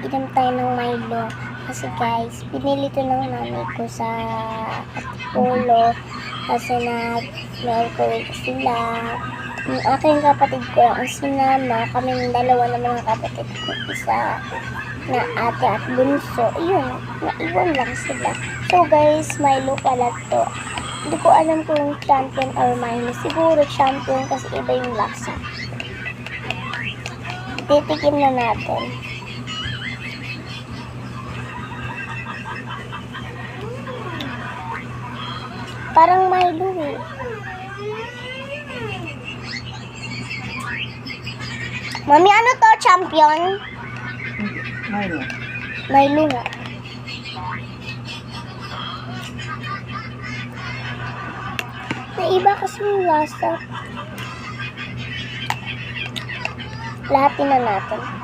inom tayo ng Milo. Kasi guys, pinili to ng nanay ko sa Polo. Kasi nag-microwave sila. Yung aking kapatid ko lang ang sinama. Kaming dalawa ng mga kapatid ko. Isa na ate at bunso. Yun, naiwan lang sila. So guys, Milo pala to. Hindi ko alam kung champion or Milo. Siguro champion kasi iba yung lasa. Titikim na natin. Parang Milo eh. Mami, ano to? Champion? Milo. Milo nga. Naiba kasi yung lasa. Lahatin na natin.